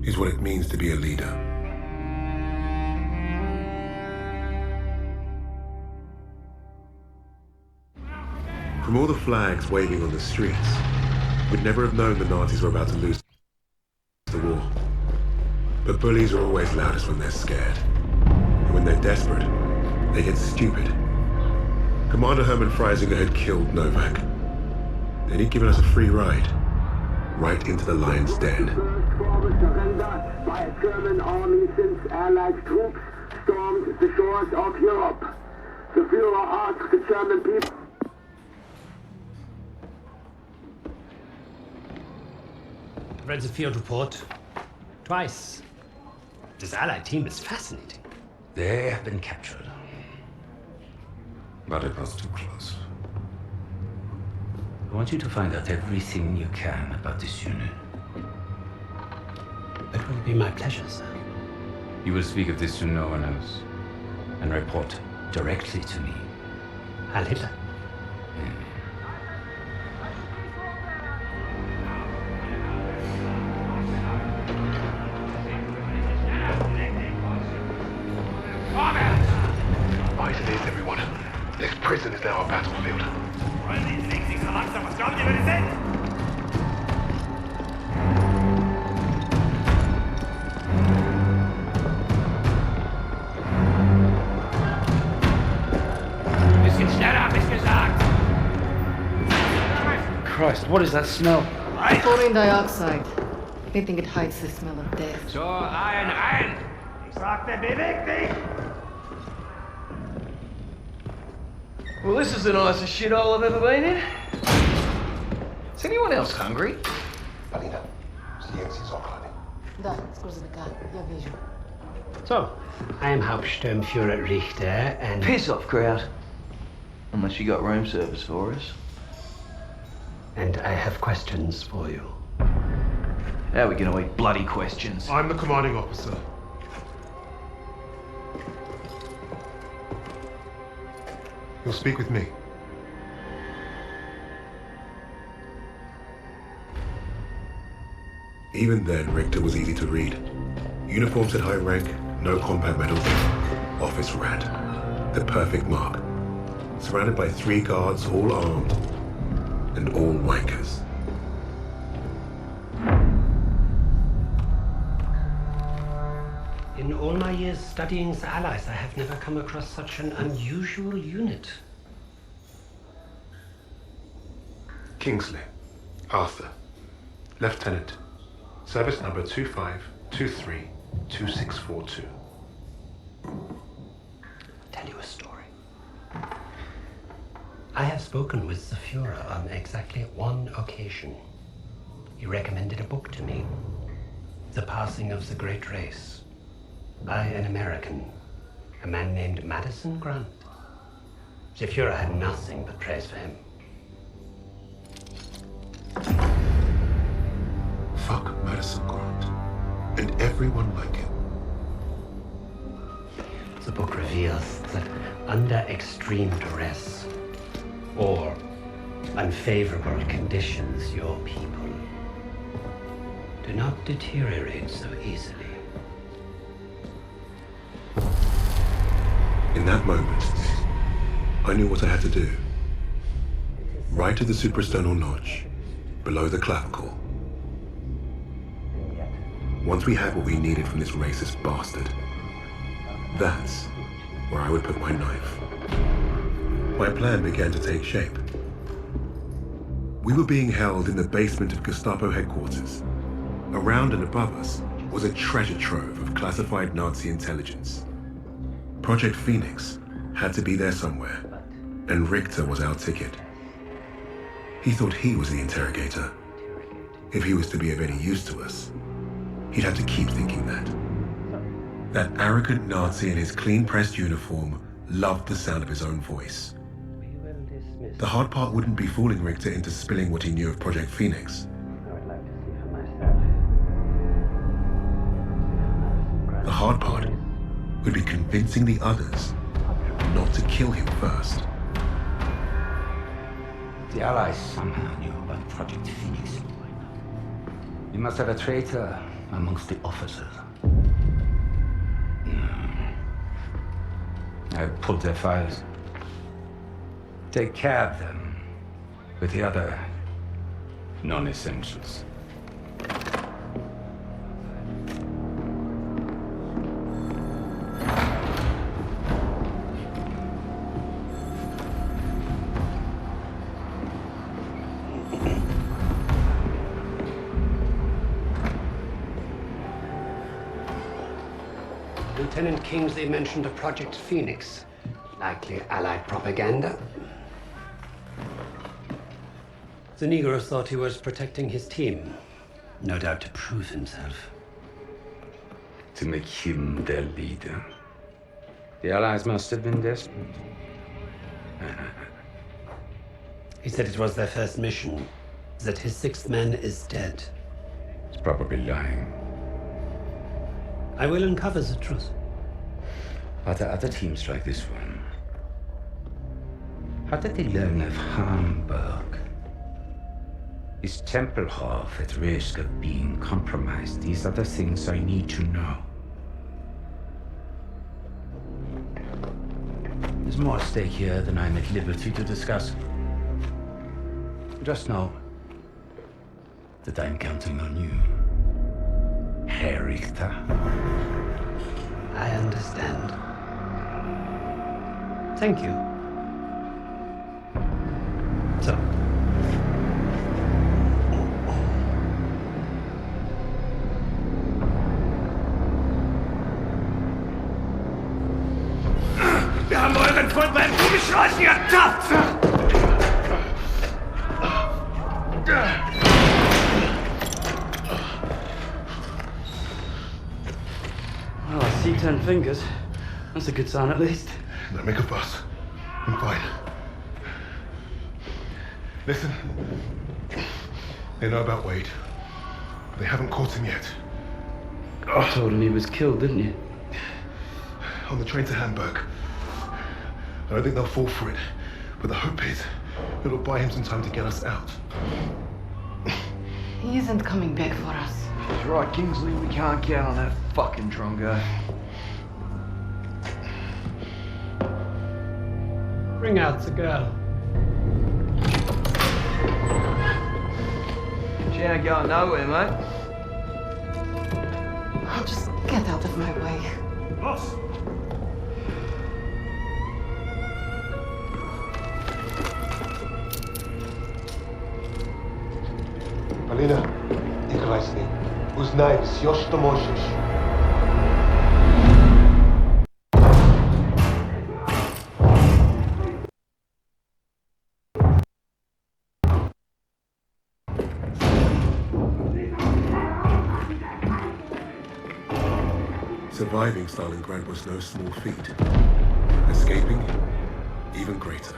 is what it means to be a leader. From all the flags waving on the streets, we'd never have known the Nazis were about to lose the war. But bullies are always loudest when they're scared. And when they're desperate, they get stupid. Commander Hermann Freisinger had killed Novak. Then he'd given us a free ride, right into the lion's den. Forward surrender by a German army since Allied troops stormed the shores of Europe. The Führer asked the German people. Read the field report twice. This Allied team is fascinating. They have been captured. But it was too close. I want you to find out everything you can about this unit. It will be my pleasure, sir. You will speak of this to no one else and report directly to me. Heil Hitler. Right it is, everyone. This prison is now a battlefield. Wollen Sie ins Links, nicht so langsam? Was glauben Sie, wer die sind? Bisschen schneller, hab ich gesagt. Christ, what is that smell? Chlorine dioxide. They think it hides the smell of death. So, rein! Ich sagte, beweg dich! Well, this is the nicest shithole I've ever been in. Is anyone else hungry? Alina, silenzi Sokrane. Da, scusa de cá, я вижу. So, I am Hauptsturmführer Richter and... Piss off, crowd. Unless you got room service for us. And I have questions for you. How are we gonna eat bloody questions? I'm the commanding officer. You'll speak with me. Even then, Richter was easy to read. Uniforms at high rank, no combat medals, office rat. The perfect mark. Surrounded by 3 guards, all armed, and all wankers. In all my years studying the Allies, I have never come across such an unusual unit. Kingsley. Arthur. Lieutenant. Service number 25232642. Tell you a story. I have spoken with the Führer on exactly one occasion. He recommended a book to me. The Passing of the Great Race. By an American. A man named Madison Grant. The Führer had nothing but praise for him. Fuck Madison Grant. And everyone like him. The book reveals that under extreme duress or unfavorable conditions, your people do not deteriorate so easily. In that moment, I knew what I had to do. Right to the suprasternal notch, below the clavicle. Once we had what we needed from this racist bastard, that's where I would put my knife. My plan began to take shape. We were being held in the basement of Gestapo headquarters. Around and above us was a treasure trove of classified Nazi intelligence. Project Phoenix had to be there somewhere, and Richter was our ticket. He thought he was the interrogator. If he was to be of any use to us, he'd have to keep thinking that. That arrogant Nazi in his clean-pressed uniform loved the sound of his own voice. The hard part wouldn't be fooling Richter into spilling what he knew of Project Phoenix. The hard part would be convincing the others not to kill him first. The Allies somehow knew about Project Phoenix. You must have a traitor amongst the officers. No. I pulled their files. Take care of them with the other non-essentials. Lieutenant Kingsley mentioned a Project Phoenix. Likely Allied propaganda. The Negro thought he was protecting his team. No doubt to prove himself. To make him their leader. The Allies must have been desperate. He said it was their first mission. That his sixth man is dead. He's probably lying. I will uncover the truth. Are there other teams like this one? How did they learn of Hamburg? Is Tempelhof at risk of being compromised? These are the things I need to know. There's more at stake here than I'm at liberty to discuss. Just know that I'm counting on you, Herr Richter. I understand. Thank you. So. Wir haben euren Freund beim Gummischleifen ertappt! Well, I see 10 fingers. That's a good sign at least. Don't make a fuss. I'm fine. Listen. They know about Wade. But they haven't caught him yet. I told him he was killed, didn't you? On the train to Hamburg. I don't think they'll fall for it. But the hope is it'll buy him some time to get us out. He isn't coming back for us. She's right, Kingsley. We can't count on that fucking Drongo. Bring out the girl. She ain't going nowhere, mate. Oh, just get out of my way. Los! Alina, Ikrajsny. Uznaj, još što možeš. Surviving Stalingrad was no small feat. Escaping, even greater.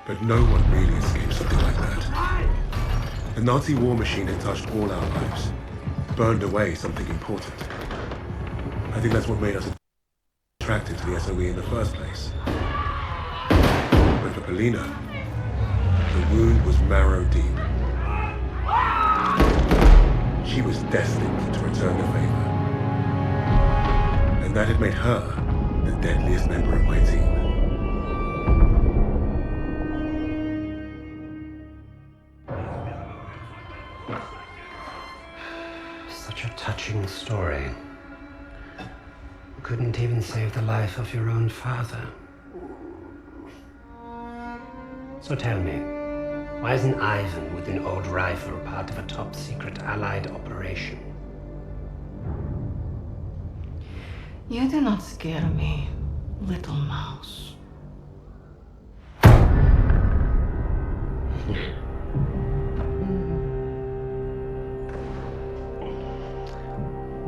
But no one really escapes something like that. The Nazi war machine had touched all our lives, burned away something important. I think that's what made us attracted to the SOE in the first place. But for Polina, the wound was marrow deep. She was destined to return the favor. And that had made her the deadliest member of my team. Such a touching story. You couldn't even save the life of your own father. So tell me, why isn't Ivan with an old rifle part of a top-secret Allied operation? You do not scare me, little mouse.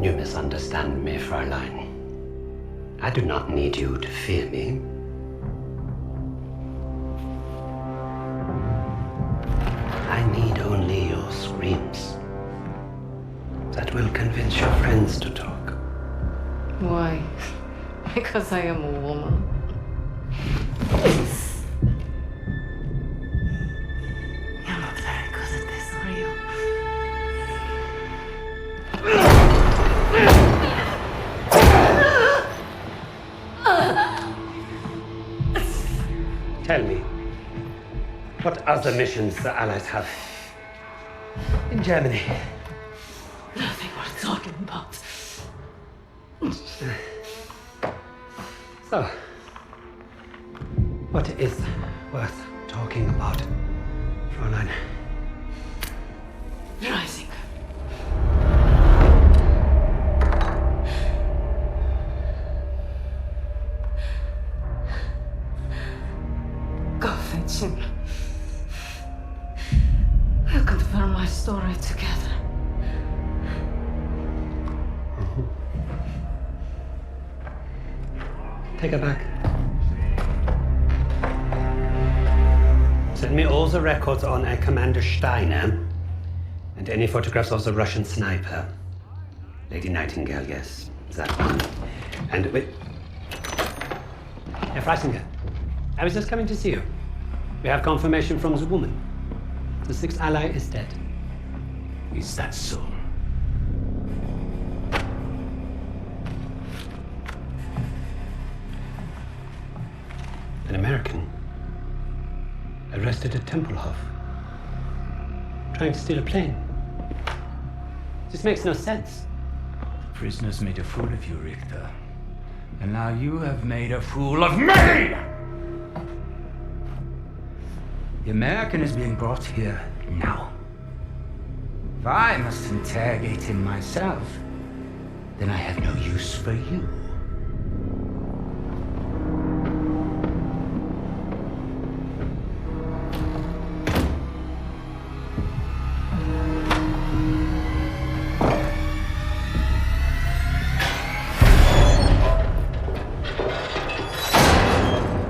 You misunderstand me, Fräulein. I do not need you to fear me. I need only your screams. That will convince your friends to talk. Why? Because I am a woman. You're not very good at this, are you? Tell me, what other missions the Allies have in Germany? Nothing worth talking about. So, what is worth talking about, Fräulein? Rising. Go fetching. We'll confirm my story together. Take her back. Send me all the records on a Commander Steiner and any photographs of the Russian sniper. Lady Nightingale, yes, that one. And wait. Herr Freisinger, I was just coming to see you. We have confirmation from the woman. The sixth ally is dead. Is that so? An American arrested at Tempelhof, trying to steal a plane. This makes no sense. Prisoners made a fool of you, Richter. And now you have made a fool of me! The American is being brought here now. If I must interrogate him myself, then I have no use for you.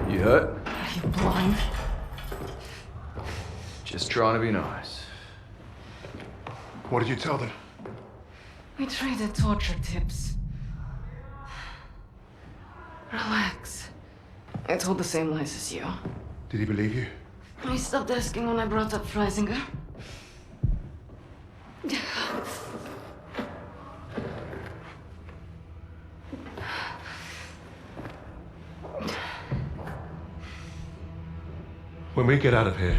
You hurt? Are you blind? Just trying to be nice. What did you tell them? We traded torture tips. Relax. I told the same lies as you. Did he believe you? He stopped asking when I brought up Freisinger. When we get out of here,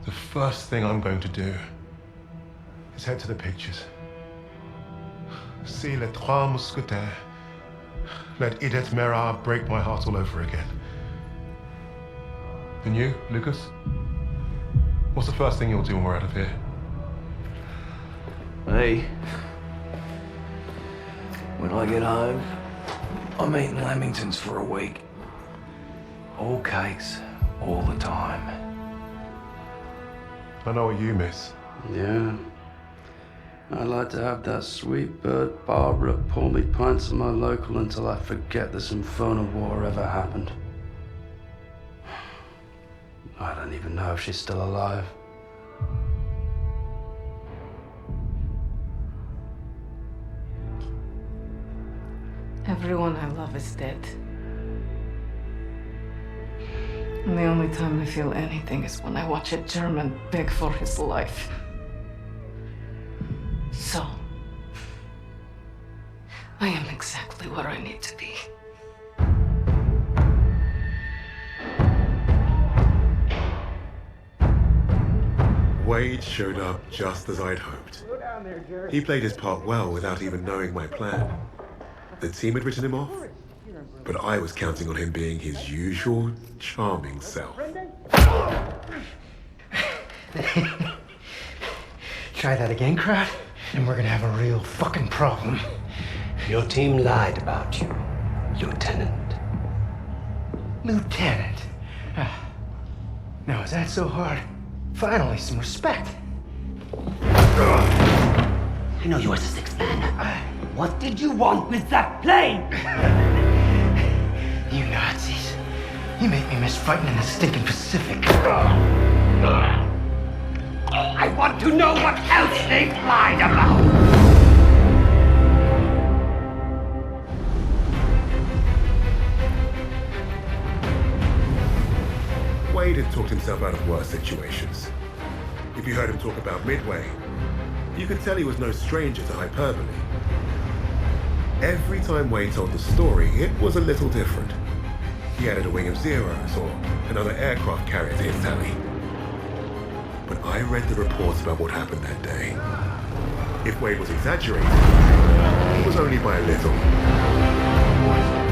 the first thing I'm going to do is head to the pictures. See Les Trois Mousquetaires. Let Edith Merard break my heart all over again. And you, Lucas? What's the first thing you'll do when we're out of here? Hey. When I get home, I'm eating lamingtons for a week. All cakes, all the time. I know what you miss. Yeah. I'd like to have that sweet bird Barbara pour me pints of my local until I forget this infernal war ever happened. I don't even know if she's still alive. Everyone I love is dead. And the only time I feel anything is when I watch a German beg for his life. So, I am exactly where I need to be. Wade showed up just as I'd hoped. He played his part well without even knowing my plan. The team had written him off, but I was counting on him being his usual charming self. Try that again, crowd, and we're gonna have a real fucking problem. Your team lied about you, Lieutenant. Lieutenant? Now, is that so hard? Finally, some respect. I know you were the sixth man. What did you want with that plane? You Nazis. You make me miss fighting in the stinking Pacific. I want to know what else they lied about. Wade had talked himself out of worse situations. If you heard him talk about Midway, you could tell he was no stranger to hyperbole. Every time Wade told the story, it was a little different. He added a wing of Zeros or another aircraft carrier to his tally. But I read the reports about what happened that day. If Wade was exaggerating, it was only by a little.